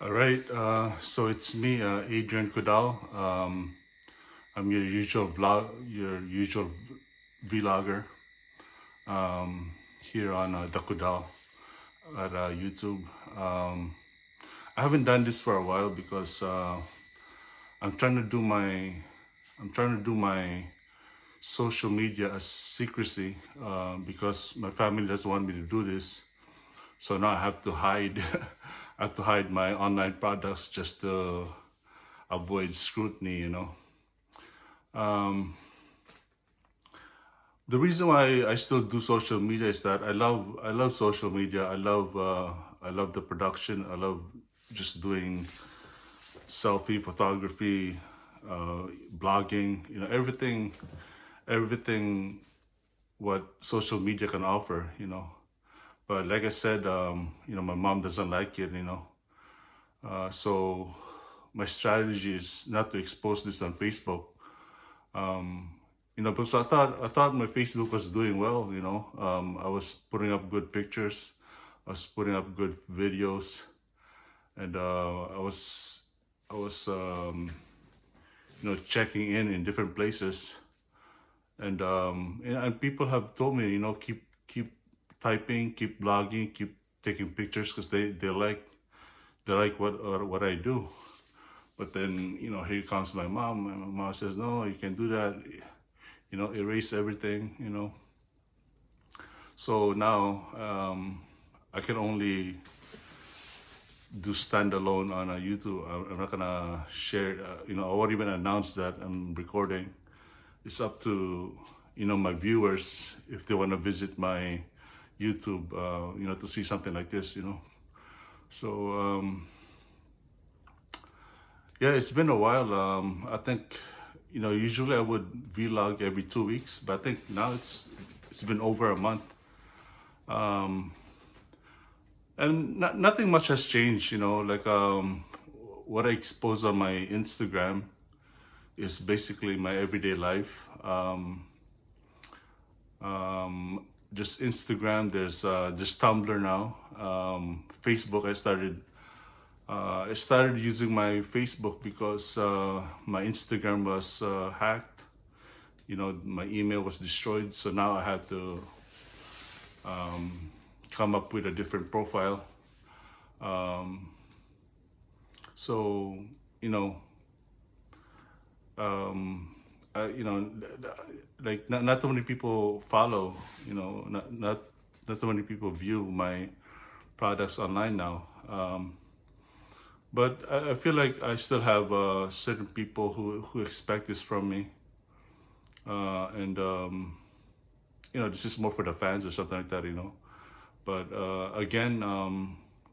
All right, so it's me, Adrian Kudal. I'm your usual vlogger here on the Kudal at YouTube. Um, I haven't done this for a while because I'm trying to do my I'm trying to do my social media as secrecy because my family doesn't want me to do this. So now I have to hide. I have to hide my online products just to avoid scrutiny. The reason why I still do social media is that I love social media. I love the production. I love just doing selfie photography, blogging. Everything what social media can offer. But like I said, my mom doesn't like it. So my strategy is not to expose this on Facebook. Because I thought my Facebook was doing well. I was putting up good pictures, I was putting up good videos, and I was checking in different places, and people have told me, keep typing, keep blogging, keep taking pictures because they like what I do. But then, here comes my mom, and my mom says, no, you can do that. Erase everything. So now I can only do standalone on a YouTube. I'm not gonna share. I won't even announce that I'm recording. It's up to my viewers if they want to visit my YouTube. To see something like this. So yeah, it's been a while. I think usually I would vlog every 2 weeks, but I think now it's been over a month. And nothing much has changed. Like what I expose on my Instagram is basically my everyday life. Just Instagram. There's just Tumblr now. Facebook. I started using my Facebook because my Instagram was hacked. My email was destroyed, so now I had to come up with a different profile. So you know, like not too many people follow. Not too many people view my products online now. But I feel like I still have certain people who expect this from me, and this is more for the fans or something like that. But again,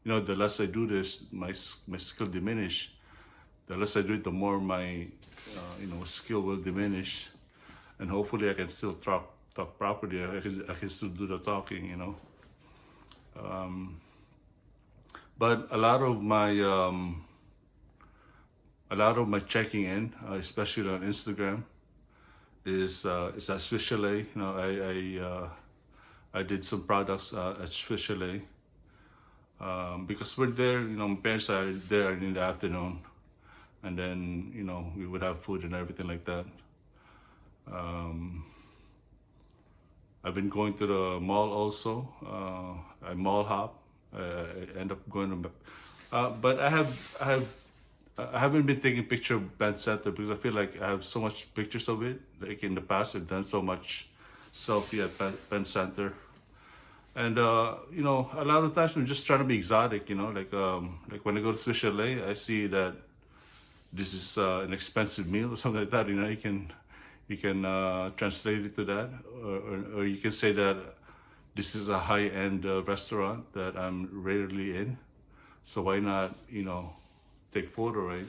the less I do this, my skill diminish. The less I do it, the more my skill will diminish, and hopefully I can still talk properly. I can still do the talking. But a lot of my checking in, especially on Instagram, is at Swiss Chalet. I did some products at Swiss Chalet because we're there. My parents are there in the afternoon, and then we would have food and everything like that. I've been going to the mall also. I mall hop. I end up going to, but I haven't been taking picture of Band Center because I feel like I have so much pictures of it. Like in the past, I've done so much selfie at Band Center, and a lot of times I'm just trying to be exotic. Like when I go to Swiss Chalet, I see that this is an expensive meal or something like that. You can translate it to that, or you can say that this is a high-end restaurant that I'm rarely in. So why not take photo, right?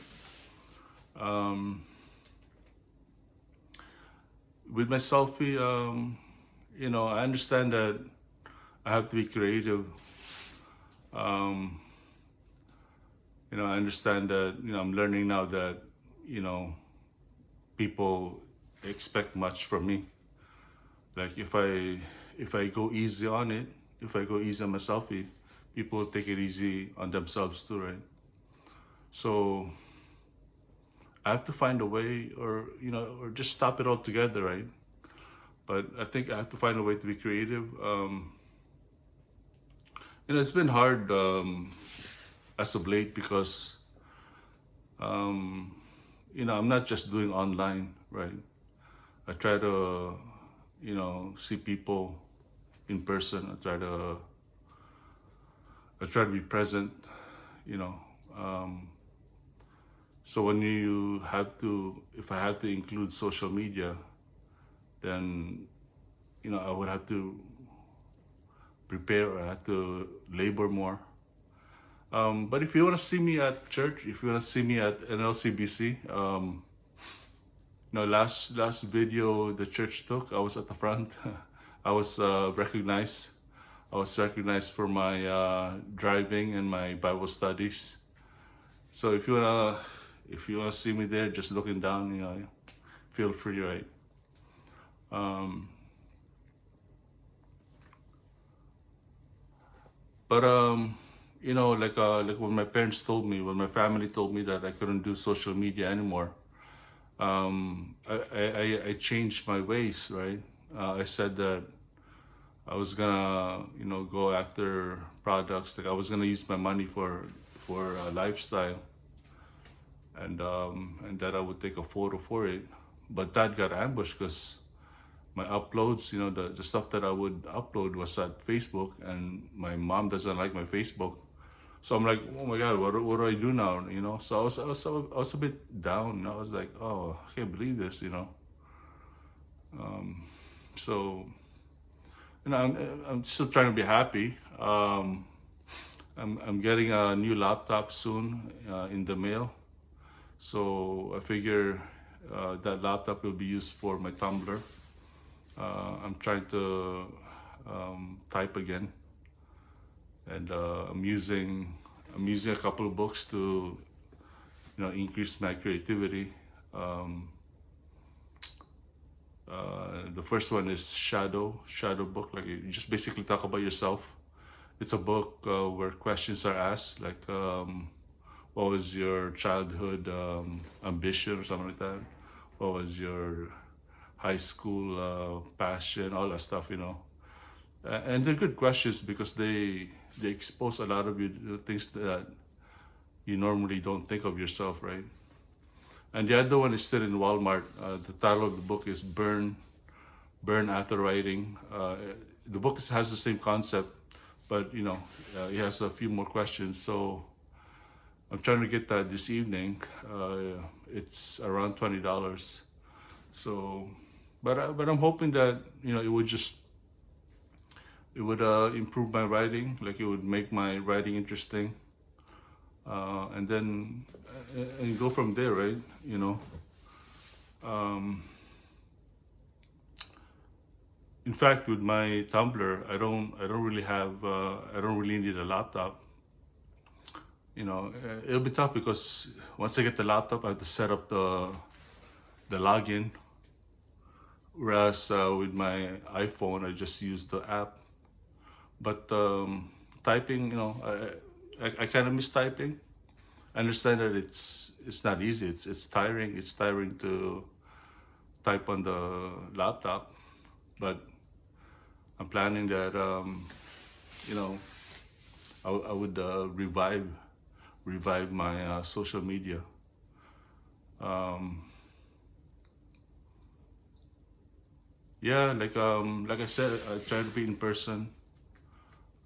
With my selfie, I understand that I have to be creative. Um, I understand that I'm learning now that people expect much from me. Like if I go easy on it, if I go easy on my selfie, people will take it easy on themselves too, right? So I have to find a way, or or just stop it altogether, right? But I think I have to find a way to be creative. It's been hard as of late because I'm not just doing online, right? I try to see people in person. I try to be present, you know. Um, so when you have to, if I have to include social media, then I would have to prepare, or I have to labor more. But if you want to see me at church, if you want to see me at NLCBC, last video the church took, I was at the front. I was recognized. I was recognized for my driving and my Bible studies. So if you wanna see me there, just looking down, feel free, right? Um, but like when my parents told me, when my family told me that I couldn't do social media anymore, I changed my ways, right? I said that I was gonna, go after products. Like I was gonna use my money for a lifestyle, and that I would take a photo for it. But that got ambushed because my uploads, the stuff that I would upload was at Facebook, and my mom doesn't like my Facebook. So I'm like, oh my God, what do I do now? So I was a bit down. I was like, oh, I can't believe this. So I'm still trying to be happy. I'm getting a new laptop soon in the mail. So I figure that laptop will be used for my Tumblr. I'm trying to type again, and I'm using a couple of books to increase my creativity. The first one is Shadow book. Like you just basically talk about yourself. It's a book where questions are asked, like what was your childhood ambition or something like that? What was your high school passion? All that stuff, and they're good questions because they expose a lot of you things that you normally don't think of yourself, right? And the other one is still in Walmart. The title of the book is Burn After Writing. The book has the same concept, but it has a few more questions. So I'm trying to get that this evening. It's around $20. So, but I'm hoping that it would improve my writing. Like it would make my writing interesting, and then and go from there, right? Um, in fact, with my Tumblr, I don't really need a laptop. It'll be tough because once I get the laptop, I have to set up the login. Whereas with my iPhone, I just use the app. But typing, I kind of miss typing. I understand that it's not easy. It's tiring. It's tiring to type on the laptop. But I'm planning that I would revive my social media. Yeah, like I said, I try to be in person.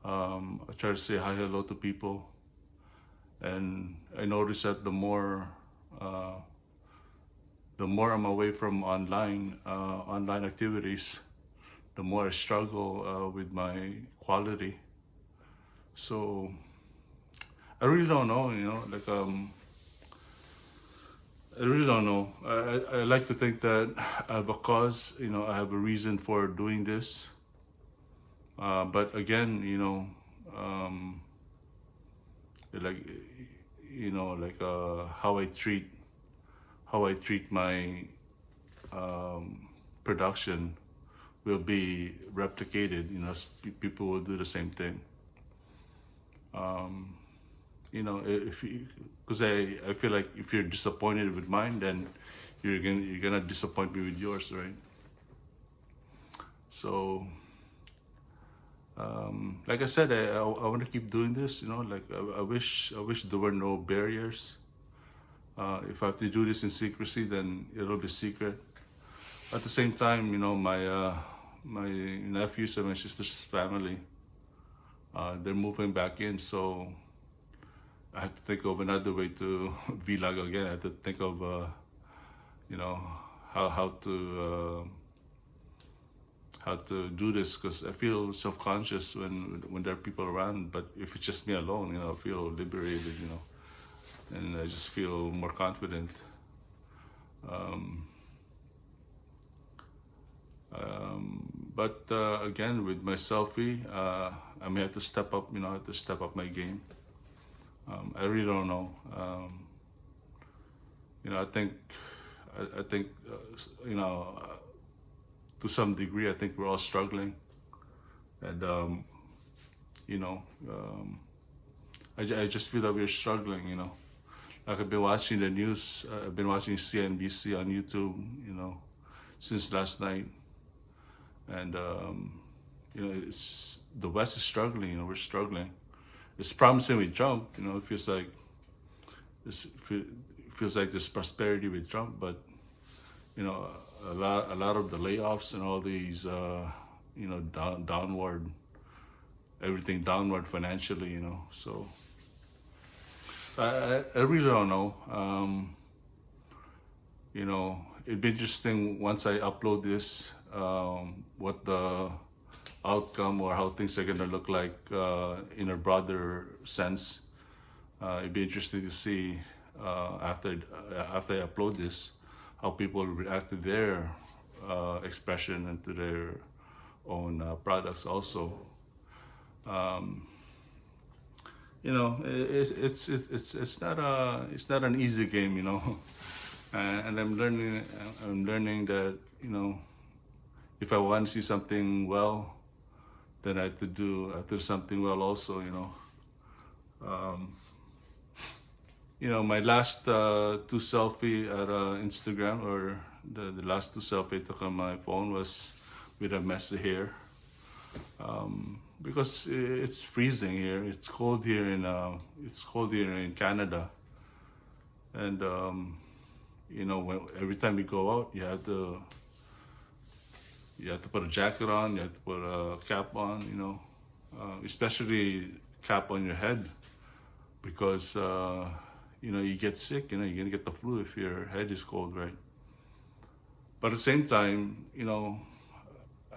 I try to say hi, hello to people, and I notice that the more I'm away from online activities, the more I struggle with my quality. So I really don't know, I really don't know. I like to think that I have a cause, I have a reason for doing this. But again, like, how I treat my production will be replicated. People will do the same thing. you know, if you, because I feel like if you're disappointed with mine, then you're gonna disappoint me with yours, right? So, like I said, I want to keep doing this. You know, like I wish there were no barriers. If I have to do this in secrecy, then it'll be secret. At the same time, you know, my nephews and my sister's family, they're moving back in, so I have to think of another way to vlog again. I have to think of, you know, how how to do this, because I feel self-conscious when there are people around. But if it's just me alone, you know, I feel liberated, you know, and I just feel more confident. But again, with my selfie, I may have to step up. You know, I have to step up my game. I really don't know. You know, I think, you know, to some degree, I think we're all struggling, and you know, I just feel that we're struggling. You know, like I've been watching the news. I've been watching CNBC on YouTube. You know, since last night, and you know, it's the West is struggling. You know, we're struggling. It's promising with Trump. You know, it feels like it feels like there's prosperity with Trump, but you know, a lot of the layoffs and all these, you know, downward, everything downward financially. You know, so I really don't know. You know, it'd be interesting once I upload this, what the outcome or how things are gonna look like in a broader sense. It'd be interesting to see after I upload this, how people react to their expression and to their own products also. You know, it's not an easy game, you know. And I'm learning that, you know, if I want to see something well, then I have to do something well also, you know. You know, my last two selfie at Instagram, or the last two selfie I took on my phone, was with a messy hair. Because it's freezing here. It's cold here in Canada, and you know, every time you go out, you have to put a jacket on. You have to put a cap on. You know, especially cap on your head, because you know, you get sick. You know, you're gonna get the flu if your head is cold, right? But at the same time, you know,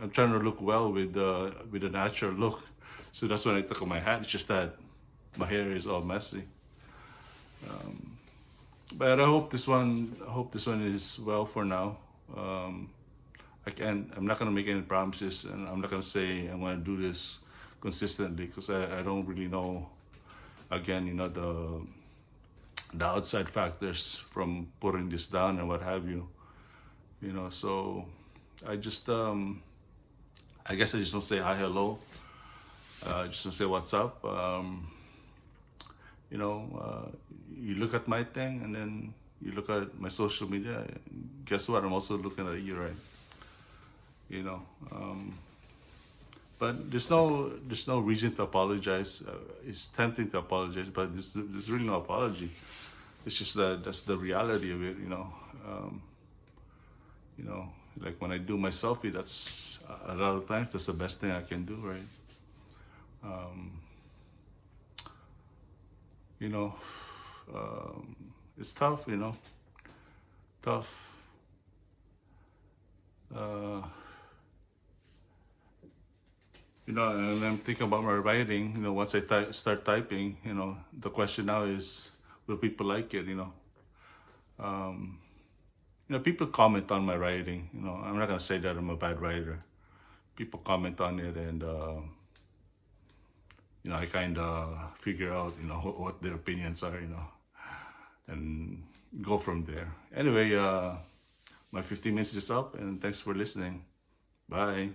I'm trying to look well with a natural look, so that's when I took off my hat. It's just that my hair is all messy. But I hope this one is well for now. I'm not gonna make any promises, and I'm not gonna say I'm gonna do this consistently, because I don't really know. Again, you know, the outside factors from putting this down and what have you. You know, so I just I guess I just don't say hi, hello. Just don't say what's up. You know, you look at my thing, and then you look at my social media. Guess what? I'm also looking at you, right? You know, but there's no reason to apologize. It's tempting to apologize, but there's really no apology. It's just that that's the reality of it. You know, like when I do my selfie, that's a lot of times that's the best thing I can do, right? You know, it's tough, you know, tough. You know, and I'm thinking about my writing. You know, once I start typing, you know, the question now is, will people like it? You know, people comment on my writing. You know, I'm not gonna say that I'm a bad writer. People comment on it, and you know, I kind of figure out, you know, what their opinions are, you know, and go from there. Anyway, my 15 minutes is up, and thanks for listening. Bye.